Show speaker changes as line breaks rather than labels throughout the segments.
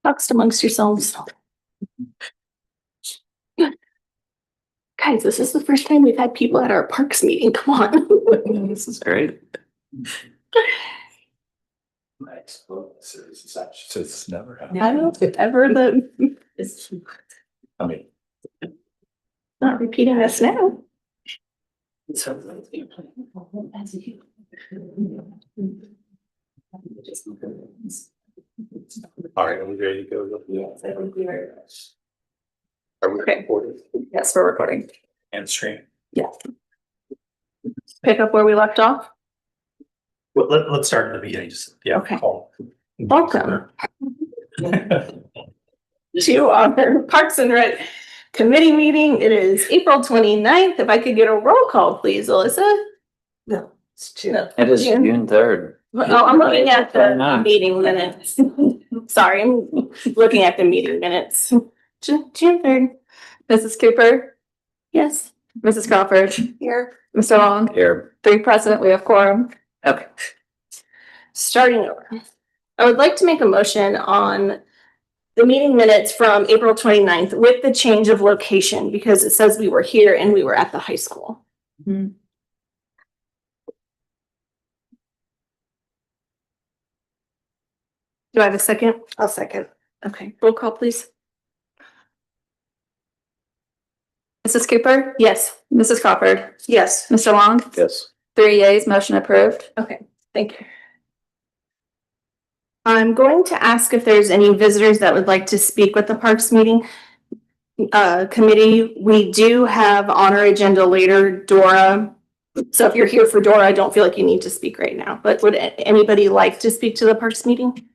Talks amongst yourselves. Guys, this is the first time we've had people at our parks meeting. Come on.
This is great.
Nice. Well, it's never happened.
I don't know if ever the,
I mean.
not repeating this now.
All right, are we ready to go?
Yes, I think we are.
Are we
Okay.
recording
Yes, we're recording.
and stream?
Yes.
Pick up where we left off.
Well, let's start at the beginning, just, yeah.
Okay.
Call.
Welcome to our Parks and Rec committee meeting. It is April 29th. If I could get a roll call, please, Alyssa.
No, it's June.
No.
It is
June.
June 3rd.
Oh, I'm looking at the
29th.
meeting minutes. Sorry, I'm looking at the meeting minutes. June 3rd.
Mrs. Cooper,
Yes.
Mrs. Crawford,
Here.
Mr. Long,
Here.
3 present, we have quorum.
Okay. Starting over. I would like to make a motion on the meeting minutes from April 29th with the change of location because it says we were here and we were at the high school. Do I have a second?
I'll second.
Okay, roll call, please.
Mrs. Cooper,
Yes.
Mrs. Crawford,
Yes.
Mr. Long,
Yes.
3 yeas, motion approved.
Okay, thank you. I'm going to ask if there's any visitors that would like to speak with the Parks meeting committee. We do have on our agenda later Dora. So if you're here for Dora, I don't feel like you need to speak right now, but would anybody like to speak to the Parks meeting?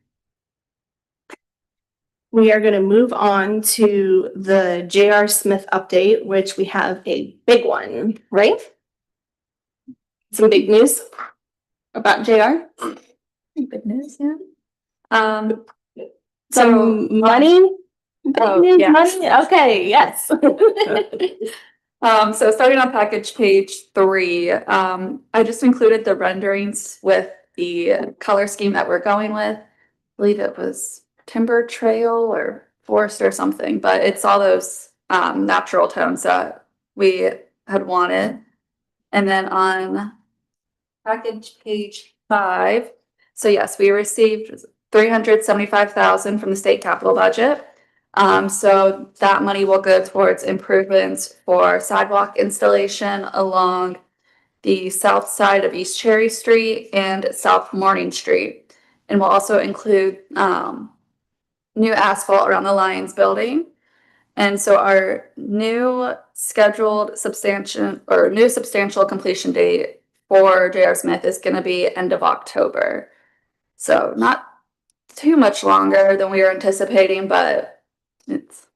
We are going to move on to the J.R. Smith update, which we have a big one, right? Some big news about JR.
Good news, yeah.
Some money?
Oh,
Big news,
yeah.
money? Okay, yes.
So starting on package page 3, I just included the renderings with the color scheme that we're going with. I believe it was Timber Trail or Forest or something, but it's all those natural tones that we had wanted. And then on package page 5, so yes, we received $375,000 from the state capital budget. So that money will go towards improvements for sidewalk installation along the south side of East Cherry Street and South Morning Street. And will also include new asphalt around the Lions building. And so our new scheduled substantial completion date for J.R. Smith is going to be end of October. So not too much longer than we were anticipating, but it's.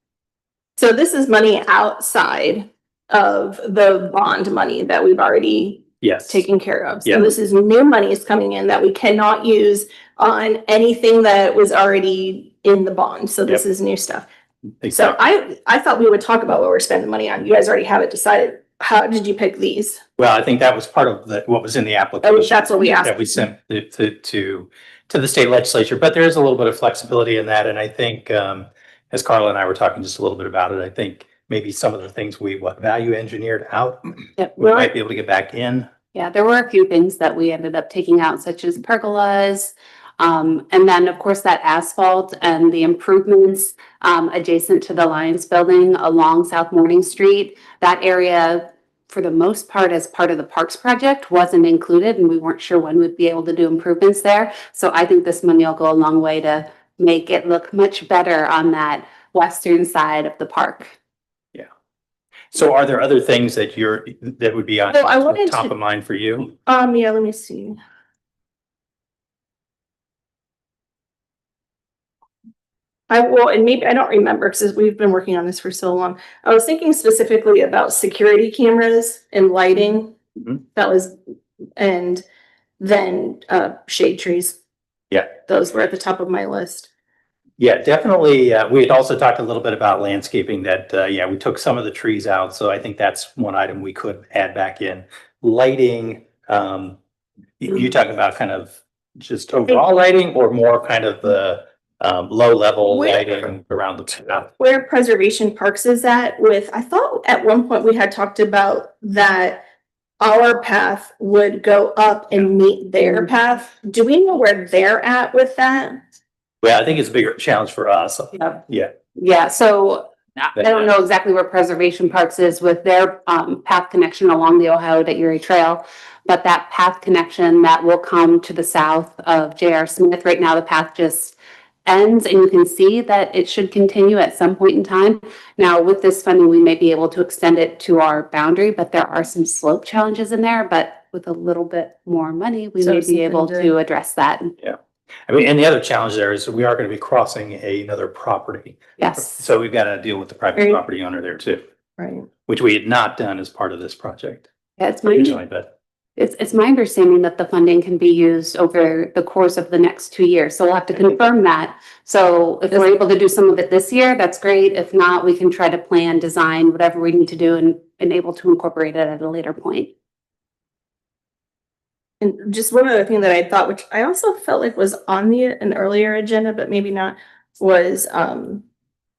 So this is money outside of the bond money that we've already
Yes.
taken care of. So
Yeah.
this is new money is coming in that we cannot use on anything that was already in the bond. So this is new stuff. So
Exactly.
I thought we would talk about what we're spending money on. You guys already have it decided. How did you pick these?
Well, I think that was part of what was in the
Oh,
application.
that's what we asked.
That we sent to the state legislature, but there is a little bit of flexibility in that. And I think, as Carla and I were talking just a little bit about it, I think maybe some of the things we value engineered out,
Yep.
we might be able to get back in.
Yeah, there were a few things that we ended up taking out, such as pergolas. And then, of course, that asphalt and the improvements adjacent to the Lions building along South Morning Street. That area, for the most part, as part of the Parks project, wasn't included, and we weren't sure when we'd be able to do improvements there. So I think this money will go a long way to make it look much better on that western side of the park.
So are there other things that would be on
So I wanted
top
to-
of mind for you?
Yeah, let me see. And maybe I don't remember because we've been working on this for so long. I was thinking specifically about security cameras and lighting.
Mhm.
That was, and then shade trees.
Yeah.
Those were at the top of my list.
Yeah, definitely. We had also talked a little bit about landscaping that, we took some of the trees out. So I think that's one item we could add back in. Lighting, you talking about kind of just overall lighting or more kind of the low level
Where-
lighting around the path.
Where Preservation Parks is at with, I thought at one point we had talked about that our path would go up and meet their path. Do we know where they're at with that?
Well, I think it's a bigger challenge for us. Yeah.
Yeah, so I don't know exactly where Preservation Parks is with their path connection along the Ohio to Erie Trail. But that path connection that will come to the south of J.R. Smith, right now the path just ends and you can see that it should continue at some point in time. Now, with this funding, we may be able to extend it to our boundary, but there are some slope challenges in there. But with a little bit more money, we
So
may be able
something
to address that.
I mean, and the other challenge there is we are going to be crossing another property.
Yes.
So we've got to deal with the private
Right.
property owner there too,
Right.
which we had not done as part of this project
Yeah, it's
originally, but
It's my understanding that the funding can be used over the course of the next 2 years, so we'll have to confirm that. So if we're able to do some of it this year, that's great. If not, we can try to plan, design, whatever we need to do and able to incorporate it at a later point.
And just one other thing that I thought, which I also felt like was on an earlier agenda, but maybe not, was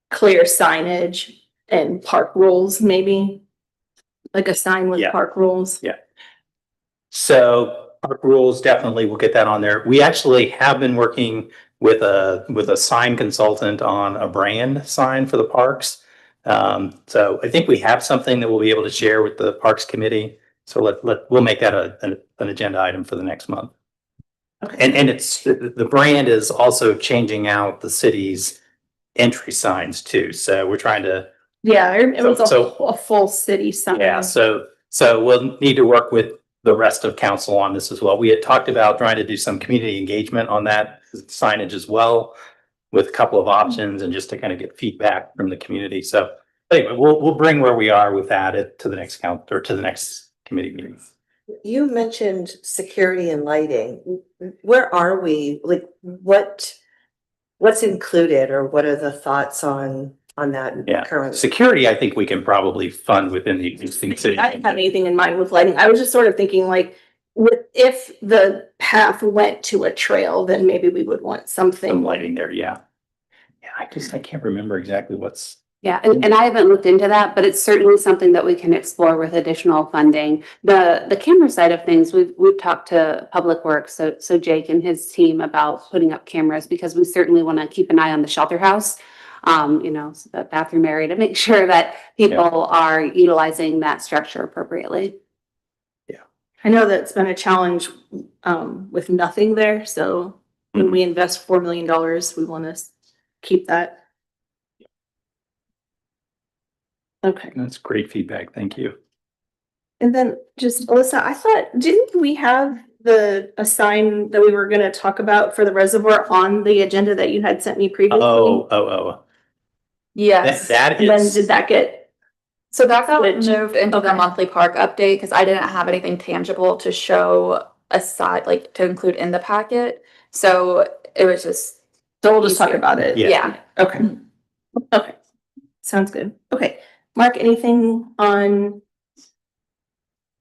clear signage and park rules, maybe. Like a sign with
Yeah.
park rules.
so park rules, definitely we'll get that on there. We actually have been working with a sign consultant on a brand sign for the parks. So I think we have something that we'll be able to share with the Parks Committee. So we'll make that an agenda item for the next month.
Okay.
And it's, the brand is also changing out the city's entry signs too. So we're trying to,
Yeah, it was
So-
a full city sign.
yeah, so we'll need to work with the rest of council on this as well. We had talked about trying to do some community engagement on that signage as well, with a couple of options and just to kind of get feedback from the community. So anyway, we'll bring where we are with that to the next count or to the next committee meeting.
You mentioned security and lighting. Where are we? Like, what's included or what are the thoughts on that
Yeah,
current?
security, I think we can probably fund within the existing city.
I didn't have anything in mind with lighting. I was just sort of thinking like, if the path went to a trail, then maybe we would want
Some
something.
lighting there, yeah. Yeah, I can't remember exactly what's.
Yeah, and I haven't looked into that, but it's certainly something that we can explore with additional funding. The camera side of things, we've talked to Public Works, so Jake and his team about putting up cameras because we certainly want to keep an eye on the shelter house. So the bathroom area to make sure that people are utilizing that structure appropriately.
I know that's been a challenge with nothing there, so when we invest $4 million, we want to keep that. Okay,
That's great feedback. Thank you.
and then just Alyssa, I thought, didn't we have a sign that we were gonna talk about for the reservoir on the agenda that you had sent me previously?
Oh.
Yes.
That
When
is.
did that get?
So that got
Which-
moved into the
okay.
monthly park update because I didn't have anything tangible to show aside, like to include in the packet. So it was just,
So we'll just talk
Easier.
about it.
Yeah.
yeah.
Okay. Okay. Sounds good. Okay. Mark, anything on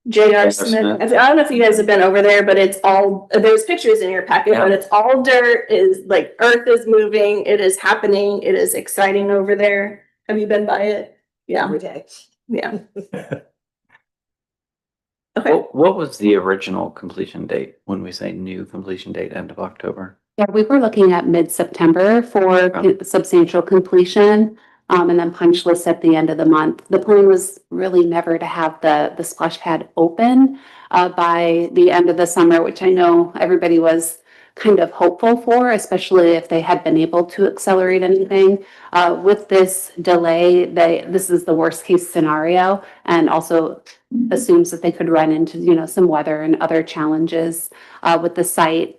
J.R. Smith? I don't know if you guys have been over there, but it's all, there's pictures in your packet, but it's all dirt, is like earth is moving, it is happening, it is exciting over there. Have you been by it? Yeah,
Every day.
yeah. Okay.
What was the original completion date when we say new completion date, end of October?
Yeah, we were looking at mid-September for substantial completion, and then punch list at the end of the month. The plan was really never to have the splash pad open by the end of the summer, which I know everybody was kind of hopeful for, especially if they had been able to accelerate anything. With this delay, this is the worst case scenario, and also assumes that they could run into, some weather and other challenges with the site.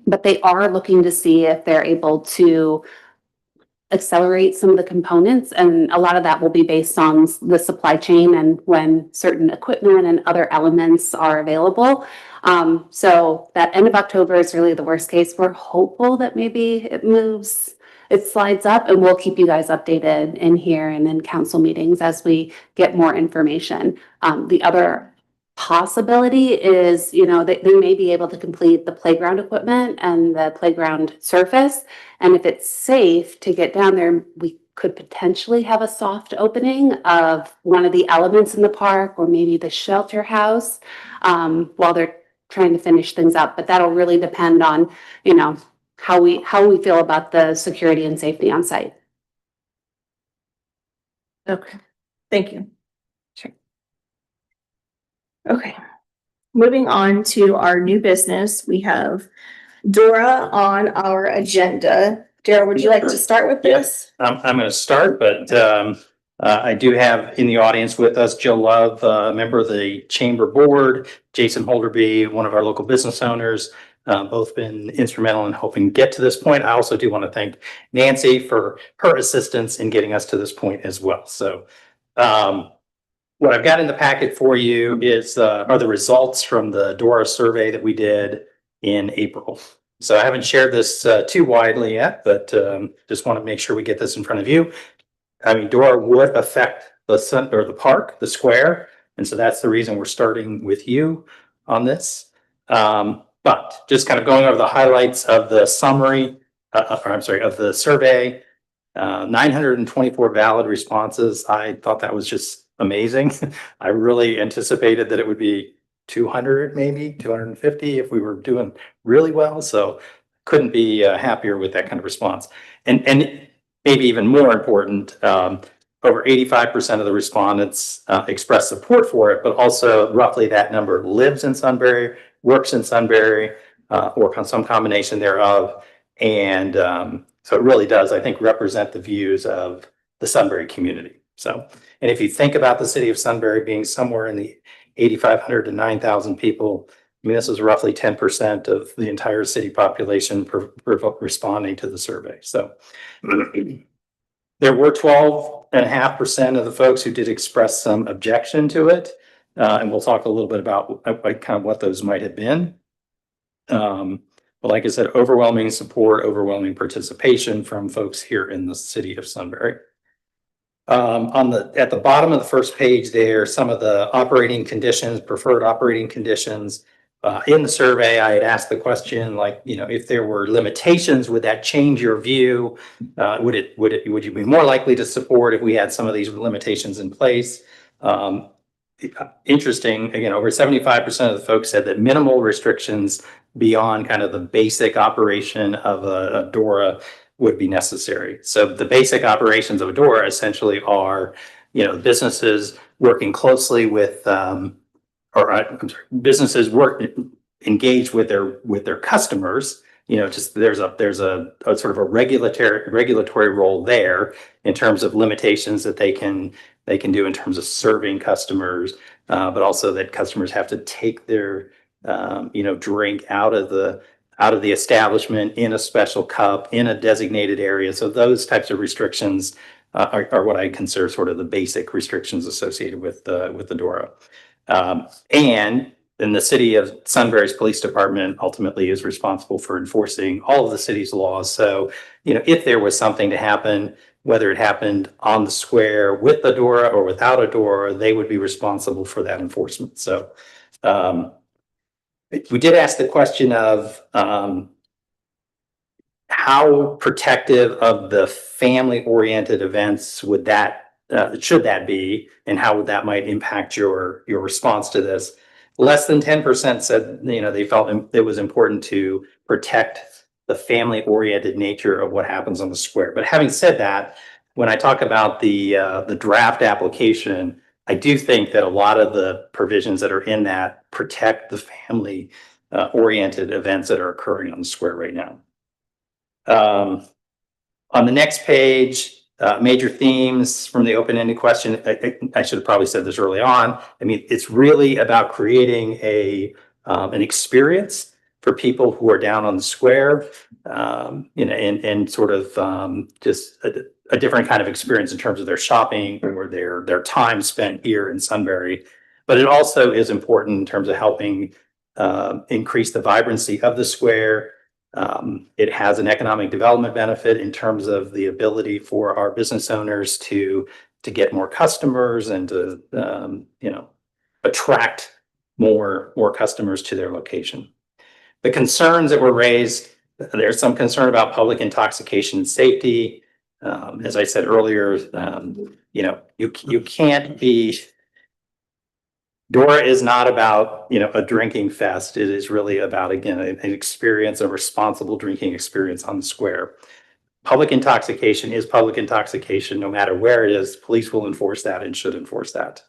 But they are looking to see if they're able to accelerate some of the components, and a lot of that will be based on the supply chain and when certain equipment and other elements are available. So that end of October is really the worst case. We're hopeful that maybe it slides up, and we'll keep you guys updated in here and in council meetings as we get more information. The other possibility is, they may be able to complete the playground equipment and the playground surface. And if it's safe to get down there, we could potentially have a soft opening of one of the elements in the park or maybe the shelter house while they're trying to finish things up. But that'll really depend on, how we feel about the security and safety on site.
Okay, thank you. Sure. Okay, moving on to our new business, we have Dora on our agenda. Dara, would you like to start with this?
I'm going to start, but I do have in the audience with us Jill Love, member of the Chamber Board, Jason Holderby, one of our local business owners, both been instrumental in helping get to this point. I also do want to thank Nancy for her assistance in getting us to this point as well. So what I've got in the packet for you are the results from the Dora survey that we did in April. So I haven't shared this too widely yet, but just want to make sure we get this in front of you. I mean, Dora would affect the park, the square, and so that's the reason we're starting with you on this. But just kind of going over the highlights of the summary, of the survey, 924 valid responses. I thought that was just amazing. I really anticipated that it would be 200, maybe 250 if we were doing really well. So couldn't be happier with that kind of response. And maybe even more important, over 85% of the respondents expressed support for it, but also roughly that number lives in Sunbury, works in Sunbury, or some combination thereof. And so it really does, I think, represent the views of the Sunbury community. So, and if you think about the city of Sunbury being somewhere in the 8,500 to 9,000 people, I mean, this is roughly 10% of the entire city population responding to the survey. So there were 12.5% of the folks who did express some objection to it. And we'll talk a little bit about kind of what those might have been. But like I said, overwhelming support, overwhelming participation from folks here in the city of Sunbury. At the bottom of the first page there, some of the operating conditions, preferred operating conditions. In the survey, I had asked the question, like, if there were limitations, would that change your view? Would you be more likely to support if we had some of these limitations in place? Interesting, again, over 75% of the folks said that minimal restrictions beyond kind of the basic operation of a Dora would be necessary. So the basic operations of a Dora essentially are, businesses working closely with, businesses engaged with their customers. Just there's a sort of a regulatory role there in terms of limitations that they can do in terms of serving customers, but also that customers have to take their drink out of the establishment in a special cup in a designated area. So those types of restrictions are what I consider sort of the basic restrictions associated with the Dora. And then the city of Sunbury's police department ultimately is responsible for enforcing all of the city's laws. So, if there was something to happen, whether it happened on the square with the Dora or without a Dora, they would be responsible for that enforcement. So, we did ask the question of how protective of the family-oriented events should that be, and how would that might impact your response to this? Less than 10% said they felt it was important to protect the family-oriented nature of what happens on the square. But having said that, when I talk about the draft application, I do think that a lot of the provisions that are in that protect the family oriented events that are occurring on the square right now. On the next page, major themes from the open-ended question. I should have probably said this early on. I mean, it's really about creating an experience for people who are down on the square, and sort of just a different kind of experience in terms of their shopping or their time spent here in Sunbury. But it also is important in terms of helping increase the vibrancy of the square. It has an economic development benefit in terms of the ability for our business owners to get more customers and to attract more customers to their location. The concerns that were raised, there's some concern about public intoxication and safety. As I said earlier, you can't be. Dora is not about, a drinking fest. It is really about, again, an experience, a responsible drinking experience on the square. Public intoxication is public intoxication, no matter where it is. Police will enforce that and should enforce that.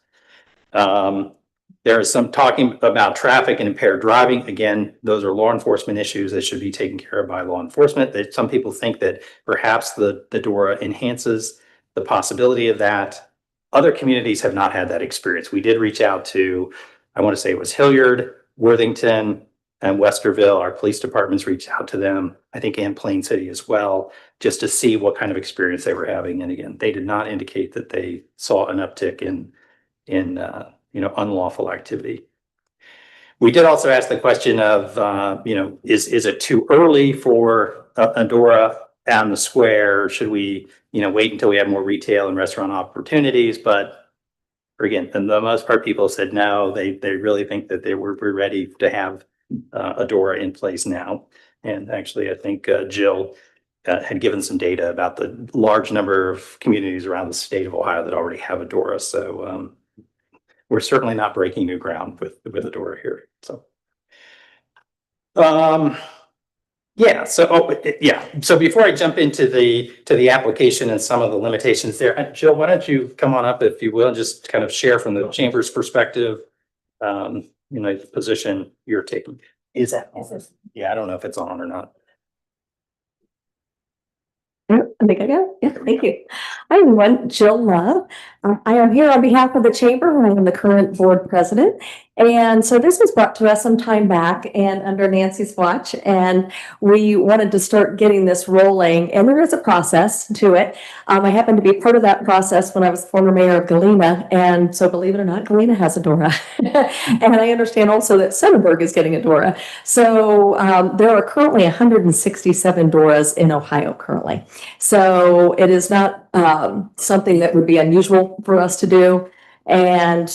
There is some talking about traffic and impaired driving. Again, those are law enforcement issues that should be taken care of by law enforcement. That some people think that perhaps the Dora enhances the possibility of that. Other communities have not had that experience. We did reach out to, I want to say it was Hilliard, Worthington, and Westerville. Our police departments reached out to them, I think, and Plain City as well, just to see what kind of experience they were having. And again, they did not indicate that they saw an uptick in unlawful activity. We did also ask the question of, is it too early for a Dora on the square? Should we, wait until we have more retail and restaurant opportunities? But again, for the most part, people said no. They really think that we're ready to have a Dora in place now. And actually, I think Jill had given some data about the large number of communities around the state of Ohio that already have a Dora. So we're certainly not breaking new ground with a Dora here. So, So before I jump into the application and some of the limitations there, Jill, why don't you come on up, if you will, and just kind of share from the chamber's perspective, the position you're taking. Is that on? Yeah, I don't know if it's on or not.
I think I got it. Yeah, thank you. Hi, everyone. Jill Love. I am here on behalf of the chamber. I am the current board president. And so this was brought to us some time back and under Nancy's watch, and we wanted to start getting this rolling. And there is a process to it. I happened to be part of that process when I was former mayor of Galena. And so believe it or not, Galena has a Dora. And I understand also that Centerburg is getting a Dora. So there are currently 167 Doras in Ohio currently. So it is not something that would be unusual for us to do. And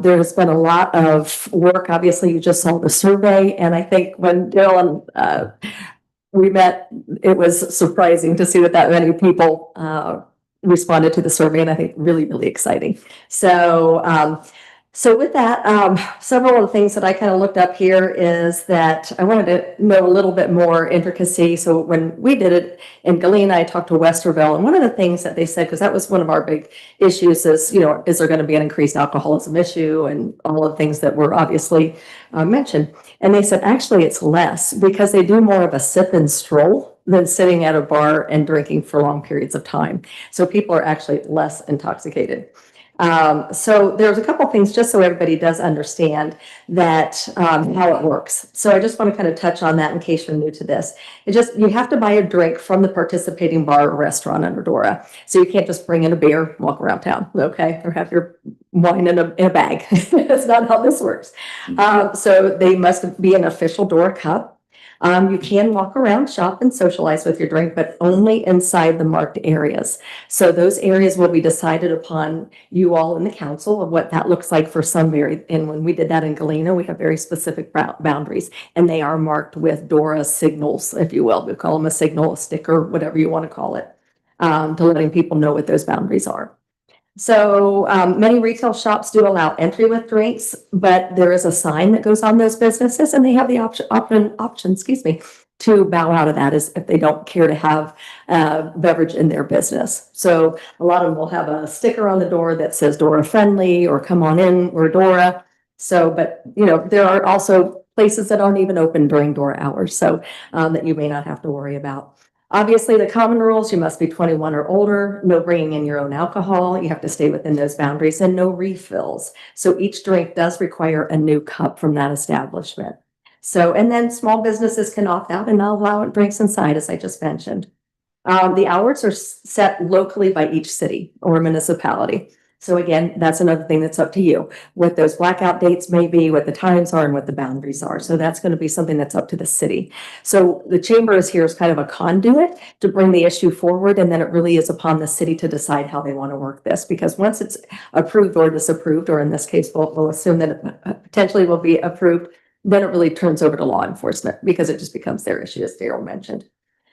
there has been a lot of work. Obviously, you just saw the survey. And I think when Dylan, we met, it was surprising to see that many people responded to the survey. And I think really, really exciting. So with that, several of the things that I kind of looked up here is that I wanted to know a little bit more intricacy. So when we did it in Galena, I talked to Westerville, and one of the things that they said, because that was one of our big issues, is, is there going to be an increased alcoholism issue and all of the things that were obviously mentioned. And they said, actually, it's less because they do more of a sip and stroll than sitting at a bar and drinking for long periods of time. So people are actually less intoxicated. So there's a couple things just so everybody does understand that how it works. So I just want to kind of touch on that in case you're new to this. You have to buy a drink from the participating bar or restaurant under Dora. So you can't just bring in a beer, walk around town, okay, or have your wine in a bag. That's not how this works. So they must be an official Dora cup. You can walk around, shop, and socialize with your drink, but only inside the marked areas. So those areas will be decided upon you all in the council of what that looks like for some and when we did that in Galena, we have very specific boundaries, and they are marked with Dora signals, if you will. We call them a signal, a sticker, whatever you want to call it, to letting people know what those boundaries are. So many retail shops do allow entry with drinks, but there is a sign that goes on those businesses, and they have the option, to bow out of that as if they don't care to have beverage in their business. So a lot of them will have a sticker on the door that says Dora friendly or come on in, we're Dora. So, but there are also places that aren't even open during Dora hours, so that you may not have to worry about. Obviously, the common rules, you must be 21 or older, no bringing in your own alcohol, you have to stay within those boundaries, and no refills. So each drink does require a new cup from that establishment. So, and then small businesses can opt out and not allow drinks inside, as I just mentioned. The hours are set locally by each city or municipality. So again, that's another thing that's up to you, what those blackout dates may be, what the times are and what the boundaries are. So that's going to be something that's up to the city. So the chamber is here as kind of a conduit to bring the issue forward. And then it really is upon the city to decide how they want to work this, because once it's approved or disapproved, or in this case, we'll assume that it potentially will be approved, then it really turns over to law enforcement because it just becomes their issue, as Daryl mentioned.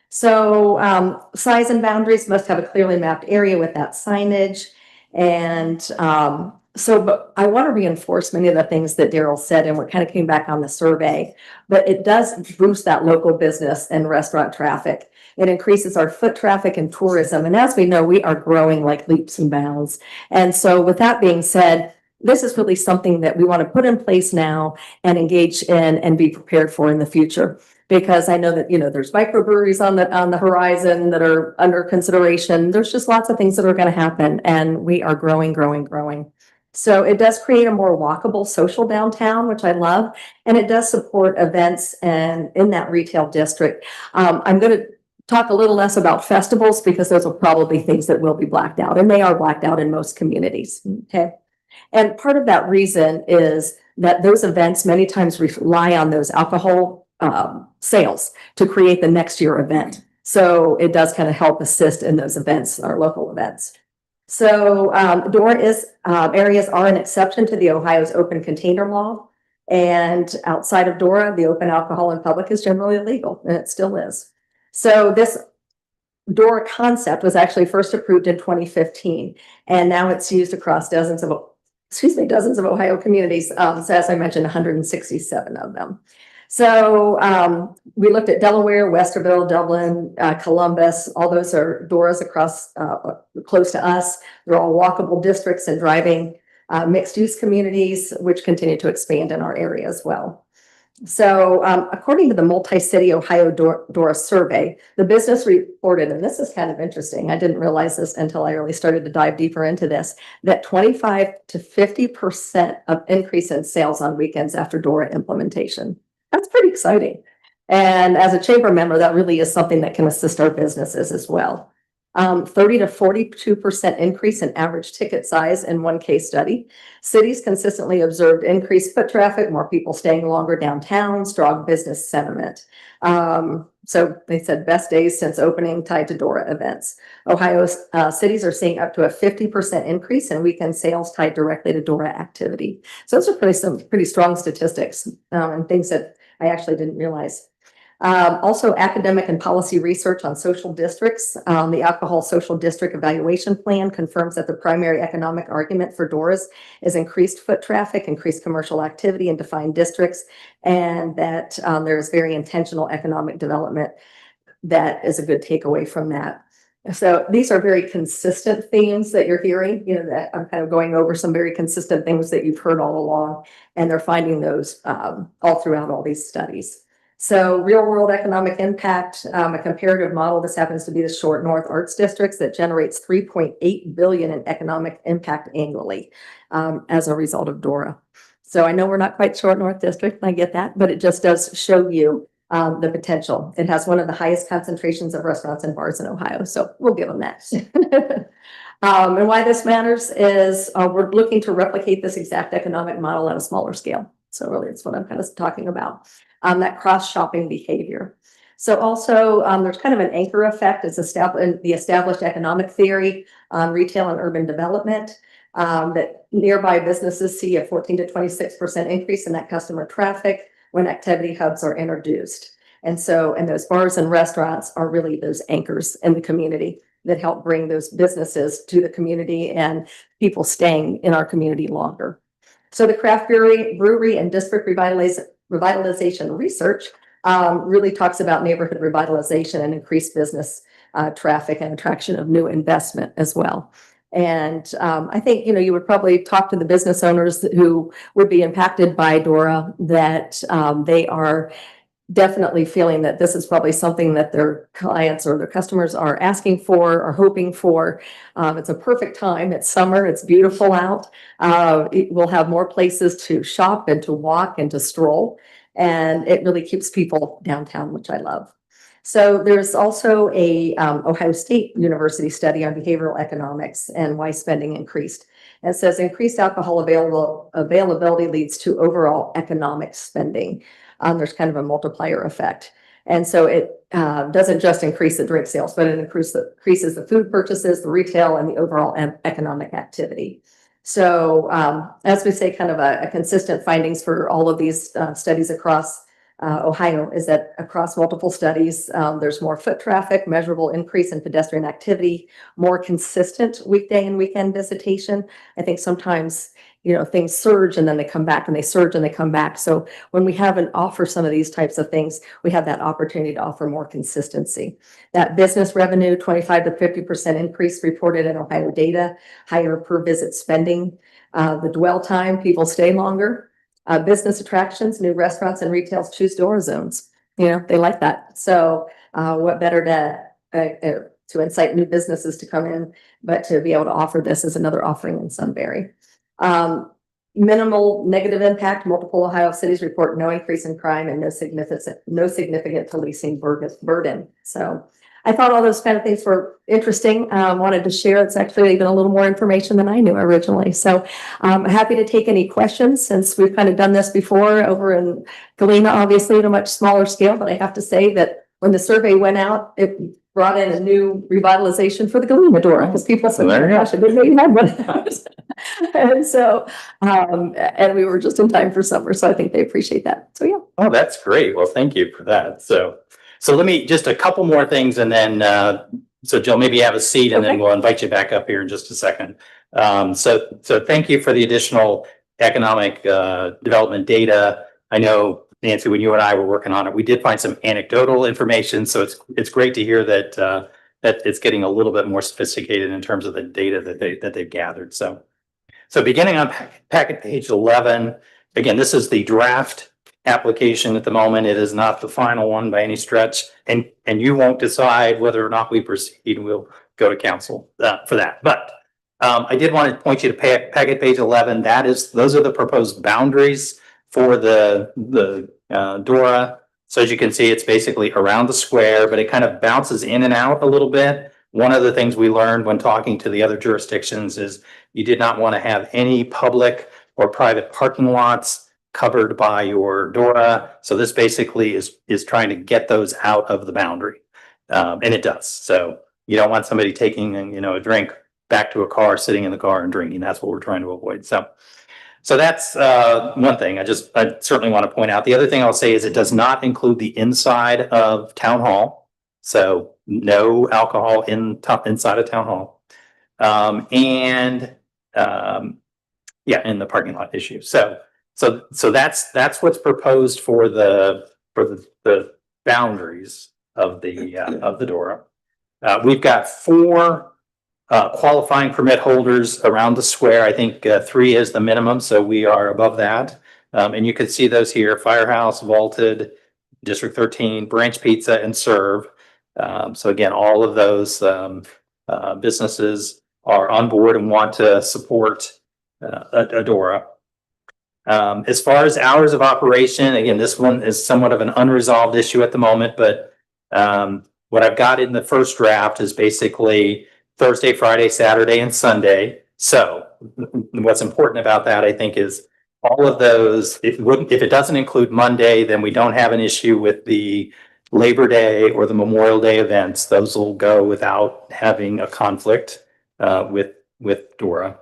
So size and boundaries must have a clearly mapped area with that signage. And but I want to reinforce many of the things that Daryl said and what kind of came back on the survey, but it does boost that local business and restaurant traffic. It increases our foot traffic and tourism. And as we know, we are growing like leaps and bounds. And so with that being said, this is really something that we want to put in place now and engage in and be prepared for in the future. Because I know that, you know, there's microbreweries on the horizon that are under consideration. There's just lots of things that are going to happen, and we are growing. So it does create a more walkable social downtown, which I love, and it does support events and in that retail district. I'm going to talk a little less about festivals because those are probably things that will be blacked out, and they are blacked out in most communities. Okay. And part of that reason is that those events many times rely on those alcohol sales to create the next year event. So it does kind of help assist in those events, our local events. So DORA areas are an exception to the Ohio's open container law. And outside of DORA, the open alcohol in public is generally illegal, and it still is. So this DORA concept was actually first approved in 2015, and now it's used across dozens of Ohio communities. So as I mentioned, 167 of them. So we looked at Delaware, Westerville, Dublin, Columbus. All those are DORAs across close to us. They're all walkable districts and driving mixed use communities, which continue to expand in our area as well. So according to the Multi-City Ohio DORA survey, the business reported, and this is kind of interesting, I didn't realize this until I really started to dive deeper into this, that 25 to 50% of increase in sales on weekends after DORA implementation. That's pretty exciting. And as a chamber member, that really is something that can assist our businesses as well. 30 to 42% increase in average ticket size in one case study. Cities consistently observed increased foot traffic, more people staying longer downtown, strong business sentiment. So they said best days since opening tied to DORA events. Ohio's cities are seeing up to a 50% increase in weekend sales tied directly to DORA activity. So those are some pretty strong statistics and things that I actually didn't realize. Also, academic and policy research on social districts. The Alcohol Social District Evaluation Plan confirms that the primary economic argument for DORAs is increased foot traffic, increased commercial activity in defined districts, and that there is very intentional economic development that is a good takeaway from that. So these are very consistent themes that you're hearing, you know, that I'm kind of going over some very consistent things that you've heard all along, and they're finding those all throughout all these studies. So real world economic impact, a comparative model. This happens to be the Short North Arts Districts that generates $3.8 billion in economic impact annually as a result of DORA. So I know we're not quite Short North District, I get that, but it just does show you the potential. It has one of the highest concentrations of restaurants and bars in Ohio, so we'll give them that. And why this matters is we're looking to replicate this exact economic model at a smaller scale. So really, it's what I'm kind of talking about. That cross-shopping behavior. So also, there's kind of an anchor effect. It's the established economic theory on retail and urban development that nearby businesses see a 14 to 26% increase in that customer traffic when activity hubs are introduced. And those bars and restaurants are really those anchors in the community that help bring those businesses to the community and people staying in our community longer. So the craft brewery and district revitalization research really talks about neighborhood revitalization and increased business traffic and attraction of new investment as well. And I think, you know, you would probably talk to the business owners who would be impacted by DORA, that they are definitely feeling that this is probably something that their clients or their customers are asking for or hoping for. It's a perfect time. It's summer. It's beautiful out. We'll have more places to shop and to walk and to stroll. And it really keeps people downtown, which I love. So there's also a Ohio State University study on behavioral economics and why spending increased. And it says increased alcohol availability leads to overall economic spending. There's kind of a multiplier effect. And so it doesn't just increase the drink sales, but it increases the food purchases, the retail, and the overall economic activity. So as we say, kind of a consistent findings for all of these studies across Ohio is that across multiple studies, there's more foot traffic, measurable increase in pedestrian activity, more consistent weekday and weekend visitation. I think sometimes, you know, things surge and then they come back and they surge and they come back. So when we have and offer some of these types of things, we have that opportunity to offer more consistency. That business revenue, 25 to 50% increase reported in Ohio data, higher per visit spending, the dwell time, people stay longer. Business attractions, new restaurants and retails choose Dora zones. You know, they like that. So what better to incite new businesses to come in, but to be able to offer this as another offering in Sunbury. Minimal negative impact. Multiple Ohio cities report no increase in crime and no significant policing burden. So I thought all those kind of things were interesting. Wanted to share. It's actually even a little more information than I knew originally. So I'm happy to take any questions since we've kind of done this before over in Galena, obviously at a much smaller scale. But I have to say that when the survey went out, it brought in a new revitalization for the Galena Dora because people said,
There you go.
gosh, I didn't know you had one. And so, and we were just in time for summer. So I think they appreciate that. So yeah.
Oh, that's great. Well, thank you for that. So let me just a couple more things and then, so Jill, maybe have a seat and then
Okay.
we'll invite you back up here in just a second. So thank you for the additional economic development data. I know, Nancy, when you and I were working on it, we did find some anecdotal information. So it's great to hear that that it's getting a little bit more sophisticated in terms of the data that they've gathered. So beginning on packet page 11, again, this is the draft application at the moment. It is not the final one by any stretch, and you won't decide whether or not we proceed. We'll go to council for that. But I did want to point you to packet page 11. Those are the proposed boundaries for the DORA. So as you can see, it's basically around the square, but it kind of bounces in and out a little bit. One of the things we learned when talking to the other jurisdictions is you did not want to have any public or private parking lots covered by your DORA. So this basically is trying to get those out of the boundary. And it does. So you don't want somebody taking, a drink back to a car, sitting in the car and drinking. That's what we're trying to avoid. So that's one thing I certainly want to point out. The other thing I'll say is it does not include the inside of town hall. So no alcohol inside of town hall. In the parking lot issue. So that's what's proposed for the boundaries of the DORA. We've got 4 qualifying permit holders around the square. I think 3 is the minimum, so we are above that. And you can see those here: Firehouse, Vaulted, District 13, Branch Pizza, and Serve. So again, all of those businesses are on board and want to support a DORA. As far as hours of operation, again, this one is somewhat of an unresolved issue at the moment, but what I've got in the first draft is basically Thursday, Friday, Saturday, and Sunday. So what's important about that, I think, is all of those, if it doesn't include Monday, then we don't have an issue with the Labor Day or the Memorial Day events. Those will go without having a conflict with DORA.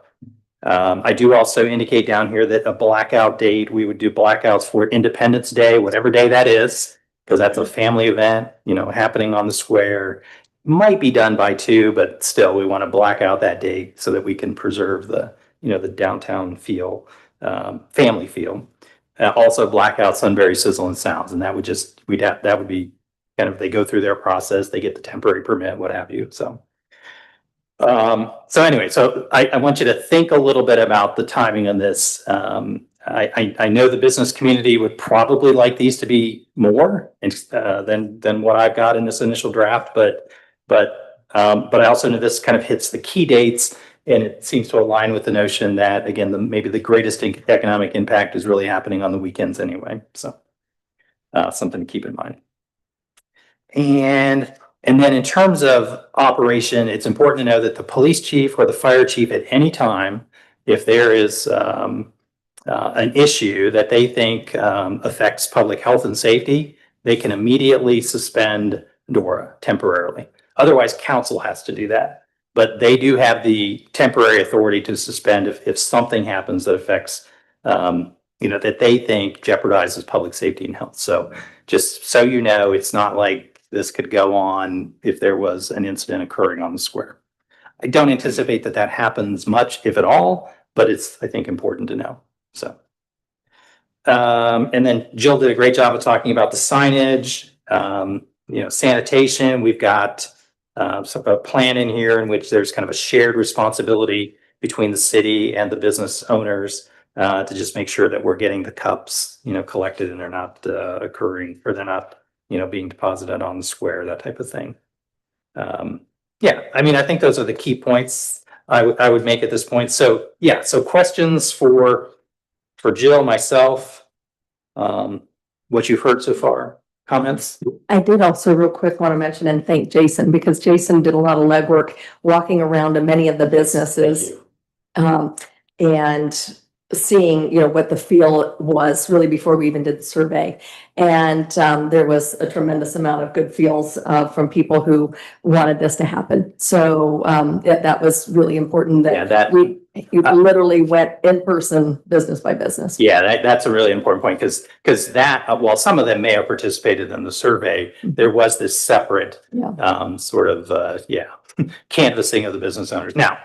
I do also indicate down here that a blackout date, we would do blackouts for Independence Day, whatever day that is, because that's a family event, happening on the square. Might be done by 2, but still we want to black out that day so that we can preserve the downtown feel, family feel. Also black out Sunbury Sizzle and Sounds, and that would be kind of, they go through their process, they get the temporary permit, what have you. So anyway, I want you to think a little bit about the timing on this. I know the business community would probably like these to be more than what I've got in this initial draft, but I also know this kind of hits the key dates, and it seems to align with the notion that, again, maybe the greatest economic impact is really happening on the weekends anyway. So something to keep in mind. And then in terms of operation, it's important to know that the police chief or the fire chief at any time, if there is an issue that they think affects public health and safety, they can immediately suspend DORA temporarily. Otherwise, council has to do that. But they do have the temporary authority to suspend if something happens that affects, that they think jeopardizes public safety and health. So just so you know, it's not like this could go on if there was an incident occurring on the square. I don't anticipate that that happens much, if at all, but it's, I think, important to know. So, and then Jill did a great job of talking about the signage, sanitation. We've got a plan in here in which there's kind of a shared responsibility between the city and the business owners to just make sure that we're getting the cups, collected and they're not occurring, or they're not, being deposited on the square, that type of thing. I think those are the key points I would make at this point. So so questions for Jill, myself, what you've heard so far, comments?
I did also real quick want to mention and thank Jason, because Jason did a lot of legwork walking around to many of the businesses. And seeing, what the feel was really before we even did the survey. And there was a tremendous amount of good feels from people who wanted this to happen. So that was really important that you literally went in person, business by business.
Yeah, that's a really important point, because that, while some of them may have participated in the survey, there was this separate canvassing of the business owners. Now,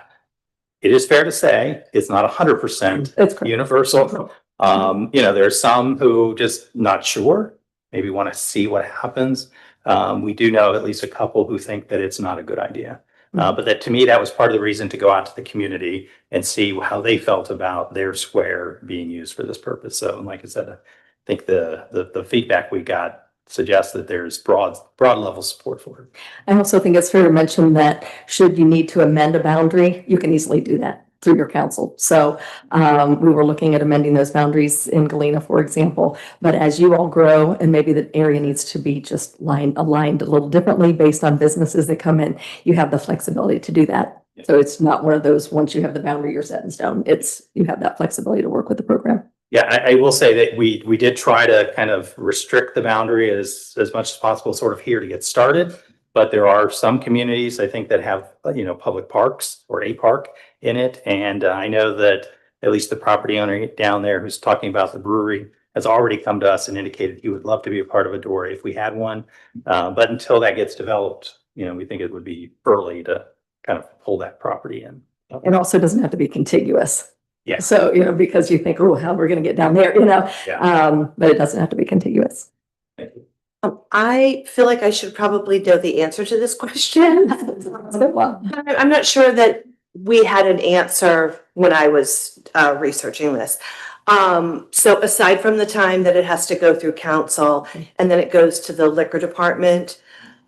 it is fair to say it's not 100% universal. There are some who just not sure, maybe want to see what happens. We do know at least a couple who think that it's not a good idea. But that, to me, that was part of the reason to go out to the community and see how they felt about their square being used for this purpose. So, like I said, I think the feedback we got suggests that there's broad level support for it.
I also think it's fair to mention that should you need to amend a boundary, you can easily do that through your council. So we were looking at amending those boundaries in Galena, for example. But as you all grow, and maybe the area needs to be just aligned a little differently based on businesses that come in, you have the flexibility to do that. Yeah. So it's not one of those, once you have the boundary, you're set in stone. You have that flexibility to work with the program.
Yeah, I will say that we did try to kind of restrict the boundary as much as possible, sort of here to get started. But there are some communities, I think, that have, public parks or a park in it. And I know that at least the property owner down there who's talking about the brewery has already come to us and indicated he would love to be a part of a DORA if we had one. But until that gets developed, we think it would be early to kind of pull that property in.
It also doesn't have to be contiguous.
Yeah.
So, because you think, oh, how we're going to get down there, but it doesn't have to be contiguous.
I feel like I should probably know the answer to this question.
Well,
I'm not sure that we had an answer when I was researching this. So aside from the time that it has to go through council and then it goes to the liquor department,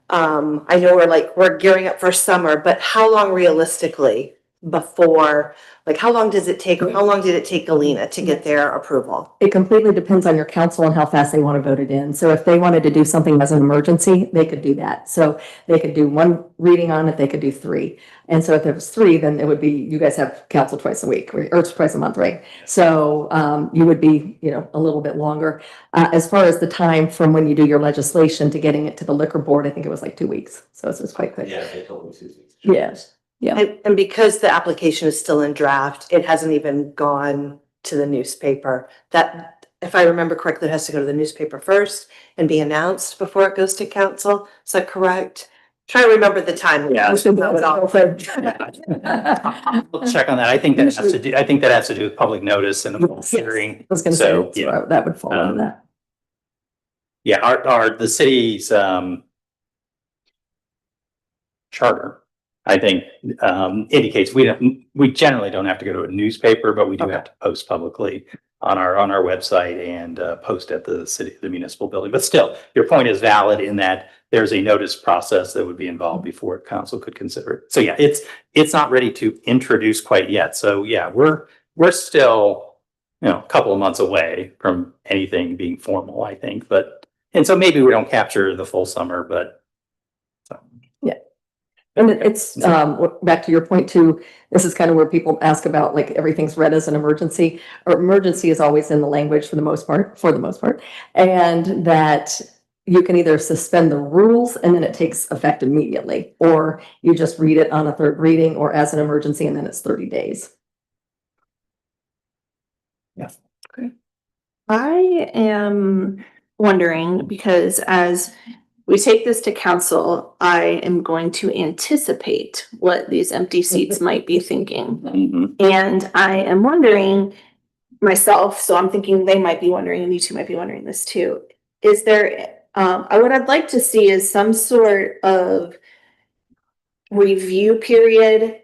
I know we're gearing up for summer, but how long realistically before, how long does it take, or how long did it take Galena to get their approval?
It completely depends on your council and how fast they want to vote it in. So if they wanted to do something as an emergency, they could do that. So they could do one reading on it, they could do 3. And so if there was 3, then it would be, you guys have council twice a week or twice a month, right? So you would be, a little bit longer. As far as the time from when you do your legislation to getting it to the liquor board, I think it was 2 weeks. So it's quite quick.
Yeah, they told me 2 weeks.
Yes. Yeah.
And because the application is still in draft, it hasn't even gone to the newspaper. That, if I remember correctly, it has to go to the newspaper first and be announced before it goes to council. Is that correct? Try to remember the time.
Yeah.
We should know it all.
I'll check on that. I think that has to do with public notice and a public hearing.
I was going to
So,
say, that would fall under that.
Yeah, the city's charter, I think, indicates we generally don't have to go to a newspaper, but we do have to post publicly on our website and post at the municipal building. But still, your point is valid in that there's a notice process that would be involved before council could consider it. So yeah, it's not ready to introduce quite yet. So yeah, we're still, a couple of months away from anything being formal, I think. And so maybe we don't capture the full summer, but
And it's, back to your point too, this is kind of where people ask about, like, everything's read as an emergency, or emergency is always in the language for the most part. And that you can either suspend the rules and then it takes effect immediately, or you just read it on a third reading or as an emergency and then it's 30 days.
I am wondering, because as we take this to council, I am going to anticipate what these empty seats might be thinking.
Mhm.
And I am wondering myself, so I'm thinking they might be wondering, and you two might be wondering this too. Is there, what I'd like to see is some sort of review period.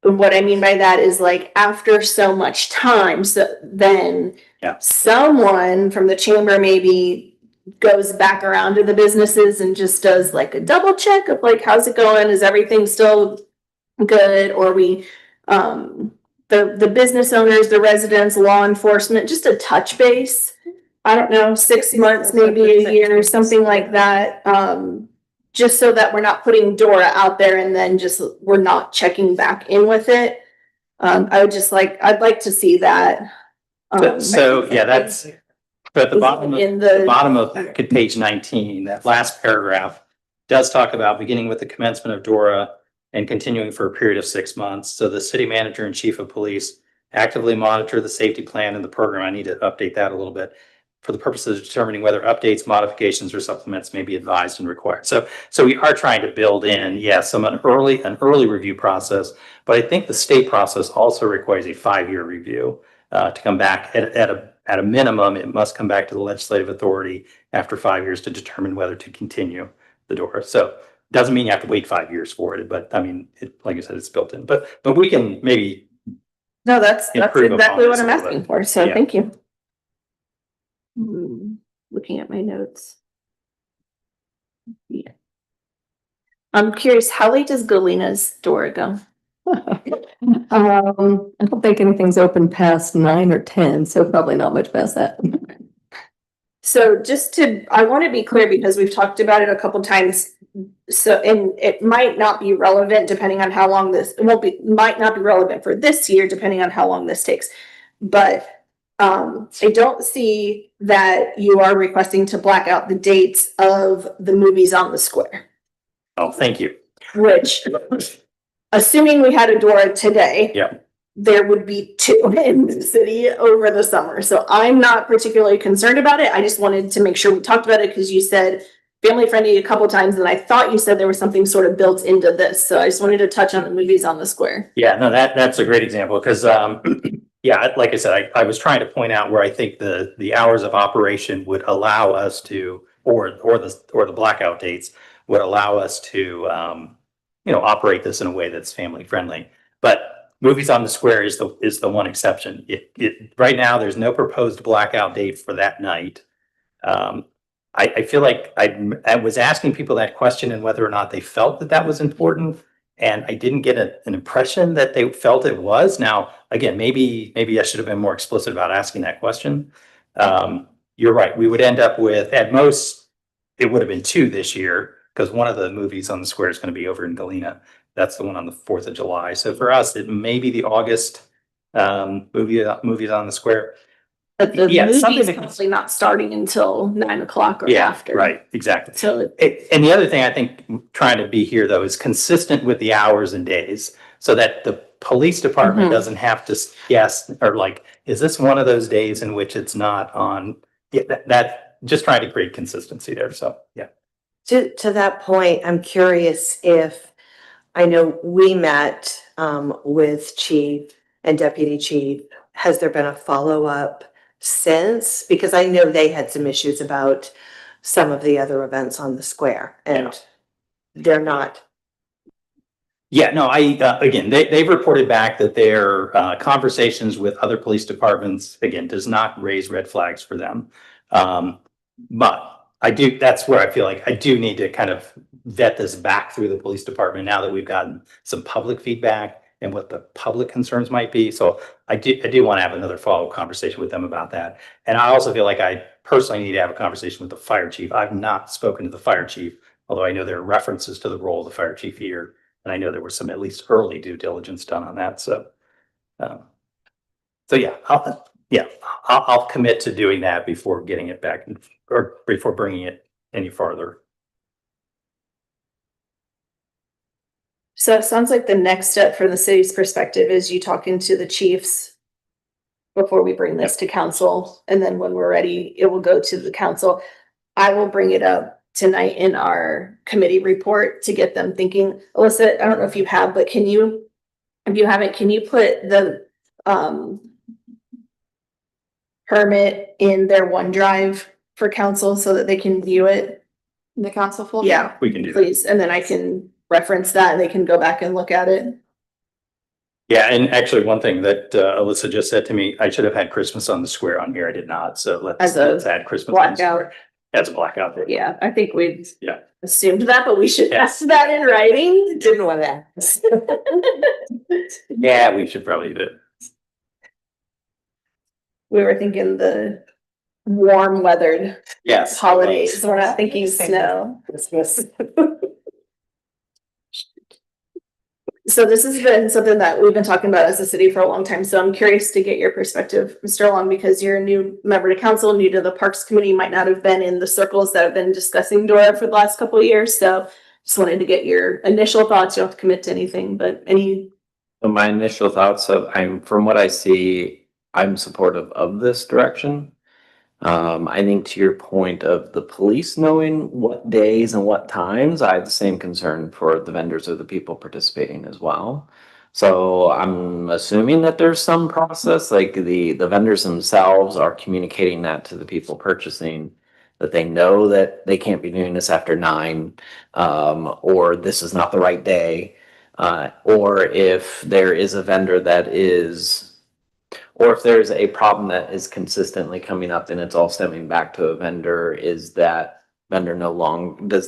What I mean by that is, like, after so much time, so then
Yeah.
someone from the chamber maybe goes back around to the businesses and just does like a double check of, like, how's it going? Is everything still good? Or we, the business owners, the residents, law enforcement, just a touch base. I don't know, 6 months, maybe a year, something like that. Just so that we're not putting Dora out there and then just, we're not checking back in with it. I'd like to see that.
So, yeah, that's, so at the bottom of,
In
the bottom of page 19, that last paragraph does talk about beginning with the commencement of DORA and continuing for a period of 6 months. So the city manager and chief of police actively monitor the safety plan and the program. I need to update that a little bit for the purposes of determining whether updates, modifications, or supplements may be advised and required. So we are trying to build in, yes, an early review process, but I think the state process also requires a 5-year review to come back at a minimum. It must come back to the legislative authority after 5 years to determine whether to continue the DORA. So doesn't mean you have to wait 5 years for it, but I mean, like I said, it's built in. But we can maybe.
No, that's
Improve upon
exactly what
this
I'm
a little
asking
bit.
for, so
Yeah.
thank you. Looking at my notes. Yeah. I'm curious, how late does Galena's door go?
I don't think anything's open past 9 or 10, so probably not much past that.
So I want to be clear because we've talked about it a couple times. So, and it might not be relevant depending on how long might not be relevant for this year, depending on how long this takes. But I don't see that you are requesting to black out the dates of the movies on the square,
Oh, thank you.
which, assuming we had a DORA today.
Yeah.
There would be 2 in the city over the summer. So I'm not particularly concerned about it. I just wanted to make sure we talked about it because you said family friendly a couple times, and I thought you said there was something sort of built into this. So I just wanted to touch on the movies on the square.
Yeah, no, that's a great example because, yeah, like I said, I was trying to point out where I think the hours of operation would allow us to, or the blackout dates would allow us to, operate this in a way that's family friendly. But movies on the square is the one exception. Right now, there's no proposed blackout date for that night. I feel like I was asking people that question and whether or not they felt that was important. And I didn't get an impression that they felt it was. Now, again, maybe I should have been more explicit about asking that question. You're right. We would end up with, at most, it would have been 2 this year because one of the movies on the square is going to be over in Galena. That's the one on the 4th of July. So for us, it may be the August movies on the square.
But the
Yeah,
movie's
something to
probably not starting until 9 o'clock or
Yeah,
after.
right, exactly.
So
And the other thing I think trying to be here though is consistent with the hours and days so that the police department
Mhm.
doesn't have to guess or like, is this one of those days in which it's not on? Yeah, that just trying to create consistency there. So, yeah.
To that point, I'm curious if, I know we met with chief and deputy chief. Has there been a follow-up since? Because I know they had some issues about some of the other events on the square and they're not.
Yeah, no, again, they've reported back that their conversations with other police departments, again, does not raise red flags for them. But that's where I feel like I do need to kind of vet this back through the police department now that we've gotten some public feedback and what the public concerns might be. So I do want to have another follow-up conversation with them about that. And I also feel like I personally need to have a conversation with the fire chief. I've not spoken to the fire chief, although I know there are references to the role of the fire chief here And I know there was some at least early due diligence done on that, so. So yeah, I'll commit to doing that before getting it back or before bringing it any farther.
So it sounds like the next step from the city's perspective is you talking to the chiefs before we bring this to council, and then when we're ready, it will go to the council. I will bring it up tonight in our committee report to get them thinking. Alyssa, I don't know if you have, but can you, if you haven't, can you put the permit in their OneDrive for council so that they can view it?
The council folder?
Yeah,
We can do that.
please, and then I can reference that and they can go back and look at it.
Yeah, and actually, one thing that Alyssa just said to me, I should have had Christmas on the Square on here. I did not. So
As a
let's add Christmas on the
blackout.
Square. As a blackout day.
Yeah, I think we
Yeah.
assumed that, but we should
Yeah.
ask that in writing.
Didn't want to ask.
Yeah, we should probably do it.
We were thinking the warm weathered
Yes.
holidays. We're not thinking snow.
Christmas.
So this has been something that we've been talking about as a city for a long time. So I'm curious to get your perspective, Mr. Long, because you're a new member to council, new to the Parks Committee, might not have been in the circles that have been discussing DORA for the last couple of years. So just wanted to get your initial thoughts. You don't have to commit to anything, but any.
So my initial thoughts from what I see, I'm supportive of this direction. I think to your point of the police knowing what days and what times, I have the same concern for the vendors or the people participating as well. So I'm assuming that there's some process, like the vendors themselves are communicating that to the people purchasing, that they know that they can't be doing this after 9, or this is not the right day. Or if there is a vendor that is, or if there's a problem that is consistently coming up and it's all stemming back to a vendor, is that vendor no longer, do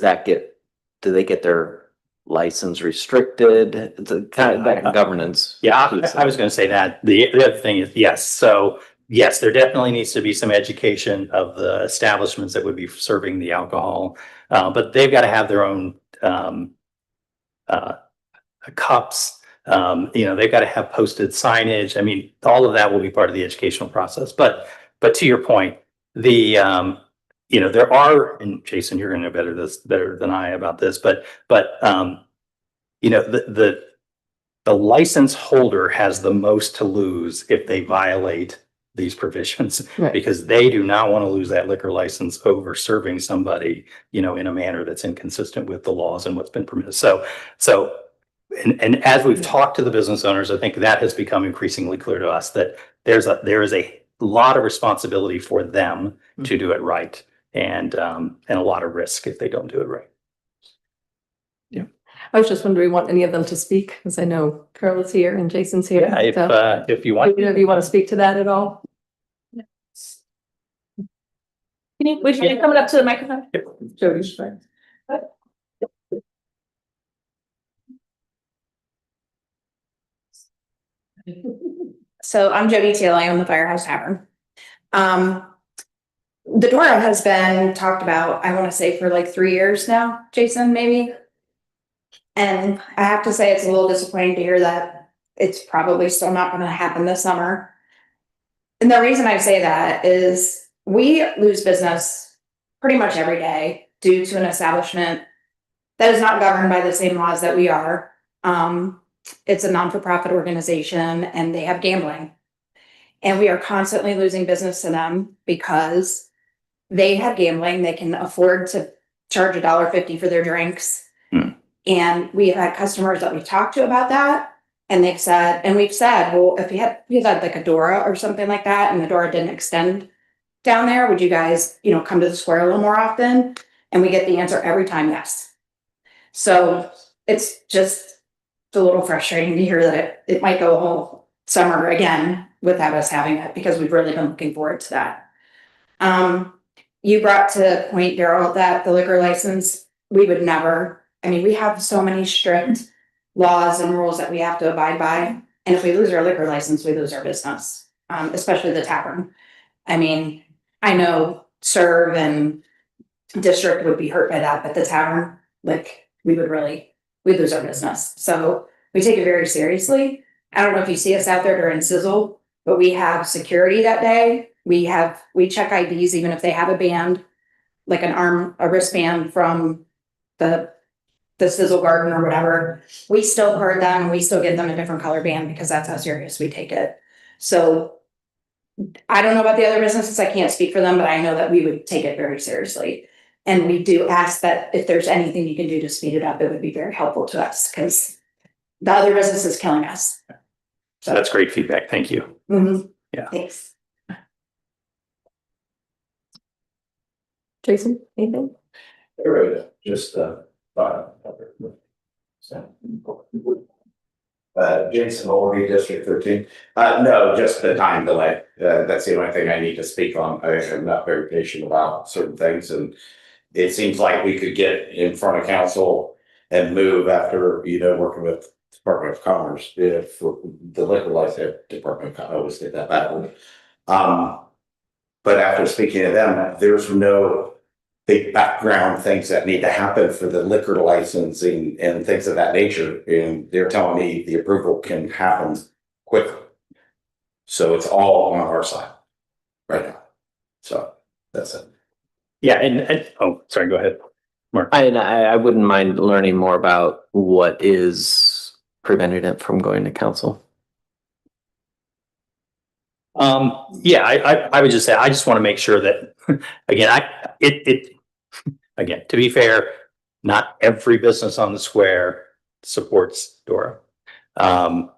they get their license restricted? It's a kind of that governance.
Yeah, I was going to say that. The other thing is, yes. So yes, there definitely needs to be some education of the establishments that would be serving the alcohol. But they've got to have their own cups. They've got to have posted signage. I mean, all of that will be part of the educational process. But to your point, there are, and Jason, you're going to know better than I about this, but the license holder has the most to lose if they violate these provisions,
Right.
because they do not want to lose that liquor license over serving somebody, in a manner that's inconsistent with the laws and what's been permitted. And as we've talked to the business owners, I think that has become increasingly clear to us that there is a lot of responsibility for them to do it right, and a lot of risk if they don't do it right.
I was just wondering, want any of them to speak? Because I know Carol is here and Jason's here.
Yeah,
So,
if you want.
either of you want to speak to that at all?
Would you mind coming up to the microphone?
Jody's fine.
So I'm Jody Teal. I own the Firehouse Tavern. The DORA has been talked about, I want to say, for like 3 years now, Jason, maybe. And I have to say, it's a little disappointing to hear that it's probably still not going to happen this summer. And the reason I say that is we lose business pretty much every day due to an establishment that is not governed by the same laws that we are. It's a non-for-profit organization and they have gambling. And we are constantly losing business to them because they have gambling. They can afford to charge $1.50 for their drinks. And we have had customers that we've talked to about that. And we've said, well, if we had like a DORA or something like that, and the DORA didn't extend down there, would you guys, come to the Square a little more often? And we get the answer every time, yes. So it's just a little frustrating to hear that it might go a whole summer again without us having it, because we've really been looking forward to that. You brought to point, Daryl, that the liquor license, we would never, we have so many strict laws and rules that we have to abide by. And if we lose our liquor license, we lose our business, especially the tavern. I know Serve and District would be hurt by that, but the tavern, we would really we lose our business. So we take it very seriously. I don't know if you see us out there during Sizzle, but we have security that day. We check IDs, even if they have a band, like a wristband from the Sizzle Garden or whatever. We still card them and we still give them a different color band because that's how serious we take it. So I don't know about the other businesses. I can't speak for them, but I know that we would take it very seriously. And we do ask that if there's anything you can do to speed it up, it would be very helpful to us because the other business is killing us.
So that's great feedback. Thank you.
Mhm.
Yeah.
Thanks.
Jason, anything?
Just, Jason Overby, District 13. No, just the time delay. That's the only thing I need to speak on. I'm not very patient about certain things, and it seems like we could get in front of council and move after, working with Department of Commerce, if the liquor license Department of Commerce, I always get that backward. But after speaking to them, there's no big background things that need to happen for the liquor licensing and things of that nature. And they're telling me the approval can happen quickly. So it's all on our side right now. So that's it.
Yeah. And oh, sorry, go ahead.
I wouldn't mind learning more about what is preventing it from going to council.
Yeah, I would just say, I just want to make sure that, again, again, to be fair, not every business on the square supports Dora. But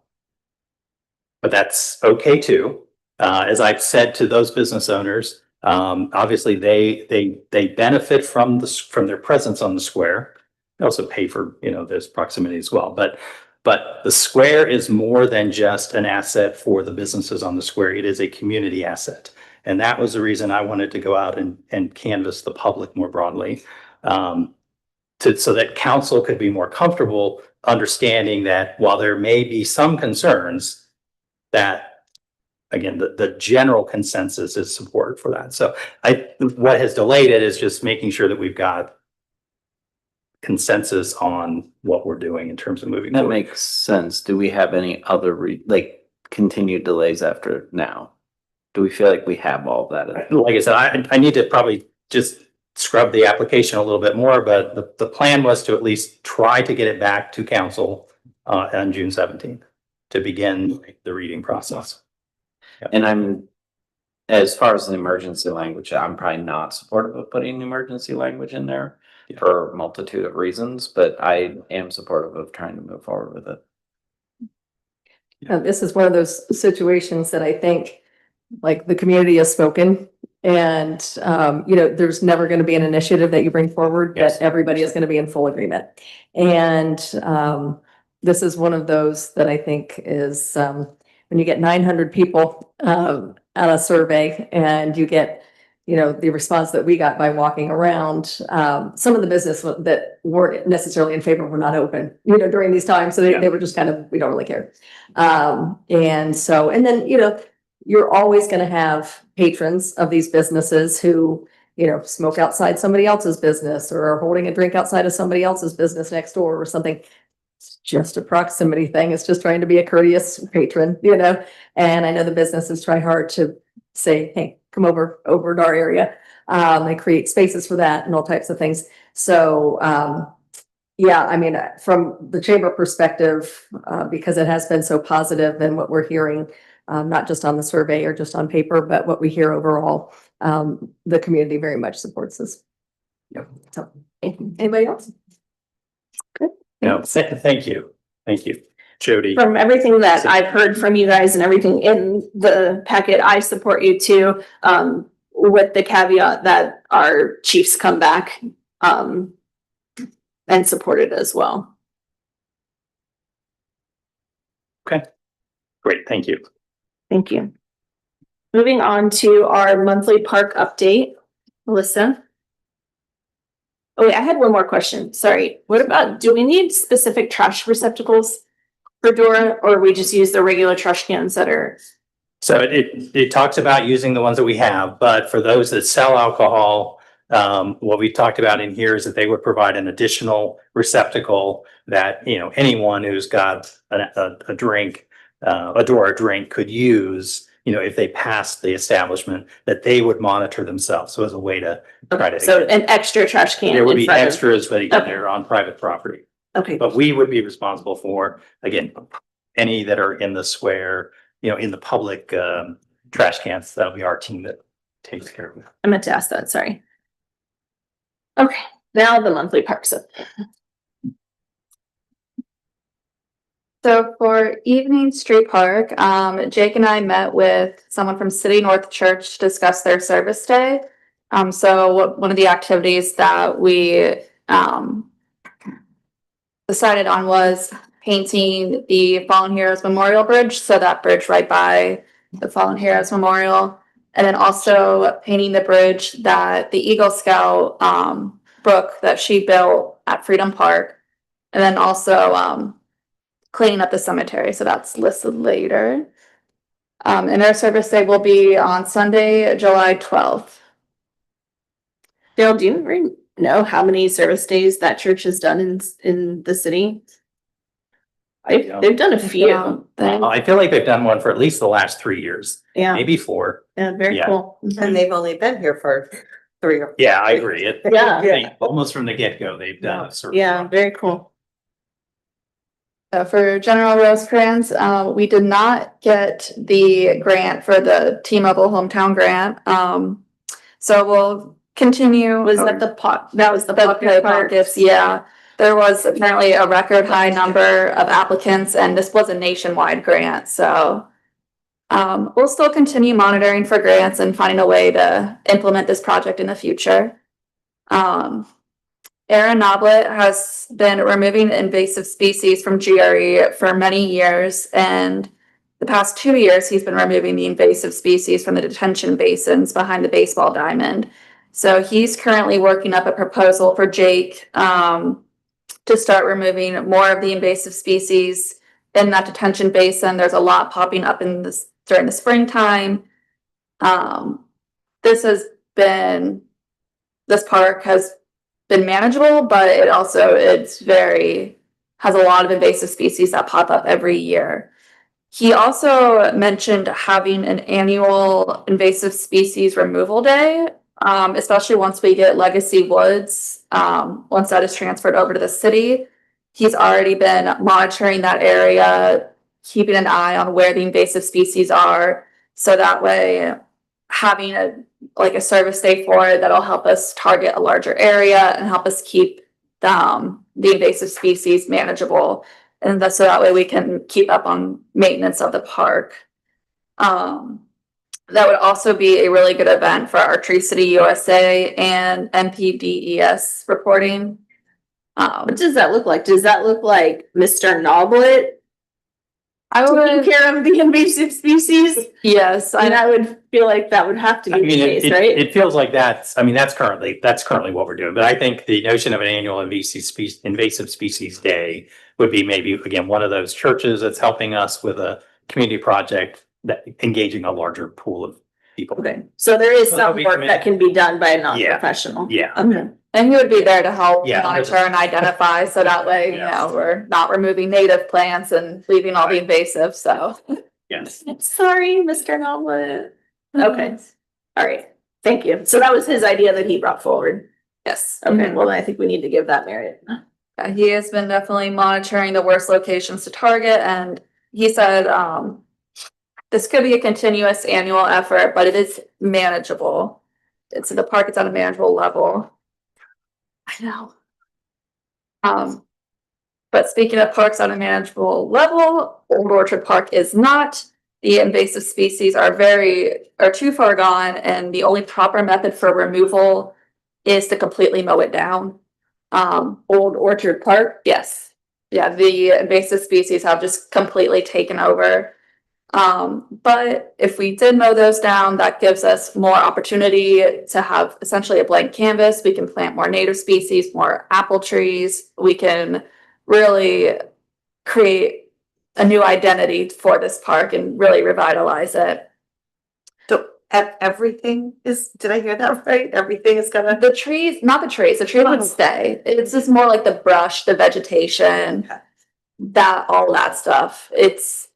that's okay too. As I've said to those business owners, obviously they benefit from their presence on the square. They also pay for, this proximity as well. But the square is more than just an asset for the businesses on the square. It is a community asset. And that was the reason I wanted to go out and canvass the public more broadly, so that council could be more comfortable understanding that while there may be some concerns, that again, the general consensus is support for that. So what has delayed it is just making sure that we've got consensus on what we're doing in terms of moving
That
forward.
makes sense. Do we have any other continued delays after now? Do we feel like we have all that?
Like I said, I need to probably just scrub the application a little bit more, but the plan was to at least try to get it back to council on June 17th to begin the reading process.
And as far as the emergency language, I'm probably not supportive of putting emergency language in there for a multitude of reasons, but I am supportive of trying to move forward with it.
This is one of those situations that I think, like, the community has spoken, and there's never going to be an initiative that you bring forward
Yes.
that everybody is going to be in full agreement. And this is one of those that I think is when you get 900 people at a survey, and you get the response that we got by walking around, some of the business that weren't necessarily in favor were not open, during these times. So they were just kind of, we don't really care. And then, you're always going to have patrons of these businesses who, smoke outside somebody else's business or are holding a drink outside of somebody else's business next door or something. It's just a proximity thing. It's just trying to be a courteous patron, and I know the businesses try hard to say, hey, come over to our area. They create spaces for that and all types of things. So, from the chamber perspective, because it has been so positive and what we're hearing, not just on the survey or just on paper, but what we hear overall, the community very much supports this.
Yep.
So, anybody else? Good.
No, thank you. Thank you, Jody.
From everything that I've heard from you guys and everything in the packet, I support you too, with the caveat that our chiefs come back and support it as well.
Okay, great. Thank you.
Thank you. Moving on to our monthly park update, Melissa. Oh, wait, I had one more question. Sorry. What about, do we need specific trash receptacles for Dora, or we just use the regular trash cans that are?
So it talks about using the ones that we have, but for those that sell alcohol, what we talked about in here is that they would provide an additional receptacle that, you know, anyone who's got a drink, a door or drink could use, you know, if they passed the establishment, that they would monitor themselves. So as a way to try to.
So an extra trash can
There would
in
be
front of.
extras, but again,
Okay.
they're on private property.
Okay,
But we would be responsible for, again, any that are in the square, you know, in the public trash cans. That'll be our team that takes care of it.
I meant to ask that, sorry. Okay, now the monthly park stuff.
So for Evening Street Park, Jake and I met with someone from City North Church to discuss their service day. One of the activities that we decided on was painting the Fallen Heroes Memorial Bridge, so that bridge right by the Fallen Heroes Memorial. And then also painting the bridge that the Eagle Scout Brooke that she built at Freedom Park. And then also cleaning up the cemetery, so that's listed later. And our service day will be on Sunday, July 12th.
Dale, do you know how many service days that church has done in the city? They've done a few.
I feel like they've done one for at least the last 3 years,
Yeah,
maybe 4.
yeah, very
Yeah.
cool.
And they've only been here for 3 or.
Yeah, I agree. It,
Yeah.
they- almost from the get-go, they've done a service.
Yeah, very cool.
For General Rosecrans, we did not get the grant for the T-Mobile Hometown Grant. So we'll continue.
Was that the pot, that was the
The
pocket park?
pockets, yeah. There was apparently a record high number of applicants, and this was a nationwide grant, so we'll still continue monitoring for grants and finding a way to implement this project in the future. Aaron Noblet has been removing invasive species from GRE for many years, and the past 2 years, he's been removing the invasive species from the detention basins behind the baseball diamond. So he's currently working up a proposal for Jake to start removing more of the invasive species in that detention basin. There's a lot popping up in this during the springtime. This park has been manageable, but has a lot of invasive species that pop up every year. He also mentioned having an annual invasive species removal day, especially once we get Legacy Woods, once that is transferred over to the city. He's already been monitoring that area, keeping an eye on where the invasive species are. So that way, having a service day for it, that'll help us target a larger area and help us keep the invasive species manageable. And so that way we can keep up on maintenance of the park. That would also be a really good event for our Tree City USA and NPDES reporting.
What does that look like? Does that look like Mr. Noblet taking care of the invasive species?
Yes,
And I would feel like that would have to
I
be the
mean,
case, right?
it feels like that's currently what we're doing. But I think the notion of an annual invasive species day would be maybe, again, one of those churches that's helping us with a community project that engaging a larger pool of people.
Okay, so there is
Well, that'll
some
be
work
committed.
that can be done by a non-professional.
Yeah.
Okay.
and he would be there to help
Yeah.
monitor and identify, so that way,
Yeah.
we're not removing native plants and leaving all the invasive, so.
Yes.
Sorry, Mr. Noblet. Okay, all right, thank you. So that was his idea that he brought forward.
Yes.
Okay, well, I think we need to give that merit.
Yeah, he has been definitely monitoring the worst locations to target, and he said, this could be a continuous annual effort, but it is manageable. The park is at a manageable level. I know. But speaking of parks on a manageable level, Old Orchard Park is not. The invasive species are too far gone, and the only proper method for removal is to completely mow it down.
Old Orchard Park?
Yes. Yeah, the invasive species have just completely taken over. But if we did mow those down, that gives us more opportunity to have essentially a blank canvas. We can plant more native species, more apple trees. We can really create a new identity for this park and really revitalize it.
So everything is, did I hear that right? Everything is gonna,
The trees, not the trees, the trees would stay. It's just more like the brush, the vegetation,
Okay.
that, all that stuff. It's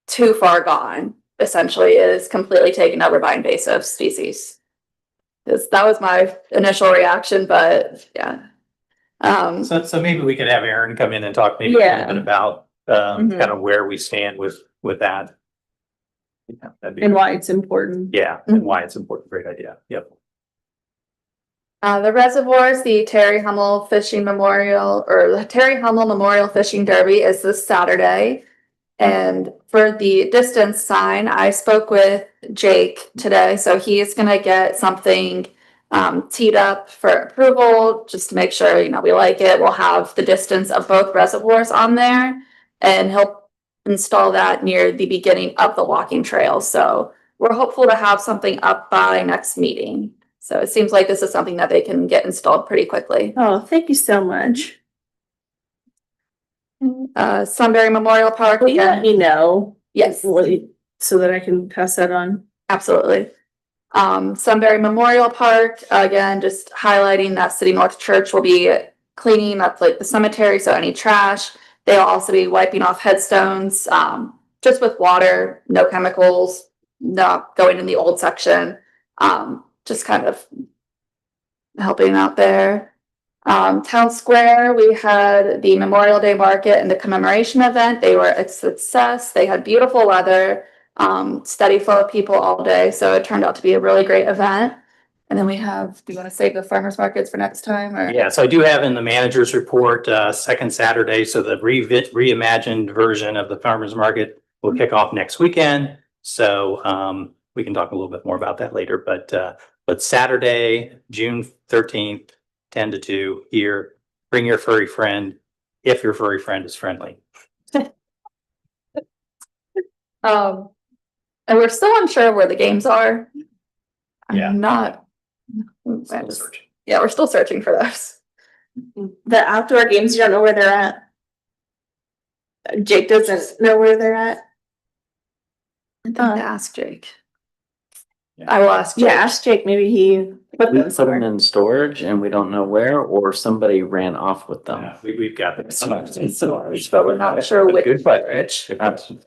too far gone, essentially. It is completely taken over by invasive species. That was my initial reaction, but yeah.
So maybe we could have Aaron come in and talk maybe a little
Yeah.
bit about,
Mhm.
kind of where we stand with that. Yeah, that'd be,
And why it's important.
yeah, and why it's important. Great idea. Yep.
The reservoirs, the Terry Hummel Fishing Memorial, or the Terry Hummel Memorial Fishing Derby is this Saturday. And for the distance sign, I spoke with Jake today, so he is gonna get something teed up for approval, just to make sure, we like it. We'll have the distance of both reservoirs on there, and he'll install that near the beginning of the walking trail. So we're hopeful to have something up by next meeting. So it seems like this is something that they can get installed pretty quickly.
Oh, thank you so much.
Sunbury Memorial Park,
Will you let me know?
yes.
So that I can pass that on.
Absolutely. Sunbury Memorial Park, again, just highlighting that City North Church will be cleaning up like the cemetery, so any trash. They'll also be wiping off headstones, just with water, no chemicals, not going in the old section. Just kind of helping out there. Town Square, we had the Memorial Day Market and the commemoration event. They were a success. They had beautiful weather, steady flow of people all day. So it turned out to be a really great event. And then we have, do you want to save the farmers markets for next time or?
Yeah, so I do have in the manager's report, second Saturday, so the reimagined version of the farmer's market will kick off next weekend. So, we can talk a little bit more about that later, but Saturday, June 13th, 10 to 2 here, bring your furry friend, if your furry friend is friendly.
And we're still unsure where the games are.
Yeah.
I'm not.
Still searching.
Yeah, we're still searching for those.
The outdoor games, you don't know where they're at? Jake doesn't know where they're at?
I think to ask Jake.
Yeah.
I will ask Jake.
Yeah, ask Jake, maybe he put
We
them
put them
somewhere.
in storage and we don't know where, or somebody ran off with them.
Yeah, we've got them.
But we're not sure which.
Good question.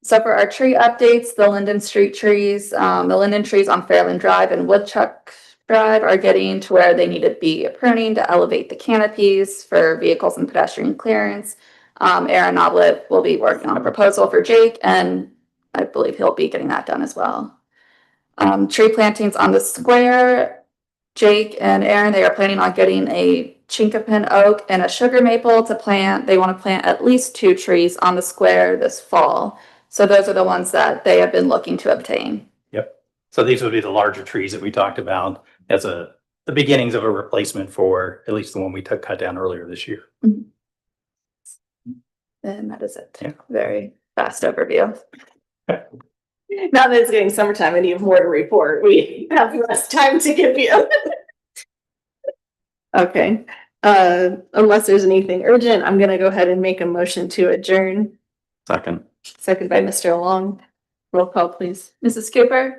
So for our tree updates, the Linden Street trees, the linden trees on Fairland Drive and Woodchuck Drive are getting to where they need to be pruning to elevate the canopies for vehicles and pedestrian clearance. Aaron Noblet will be working on a proposal for Jake, and I believe he'll be getting that done as well. Tree plantings on the square, Jake and Aaron, they are planning on getting a chinkapin oak and a sugar maple to plant. They want to plant at least 2 trees on the square this fall. So those are the ones that they have been looking to obtain.
Yep. So these would be the larger trees that we talked about as the beginnings of a replacement for at least the one we cut down earlier this year.
And that is it.
Yeah.
Very fast overview.
Now that it's getting summertime and you have more to report, we have less time to give you. Okay, unless there's anything urgent, I'm gonna go ahead and make a motion to adjourn.
Second.
Second by Mr. Long. Roll call, please.
Mrs. Cooper,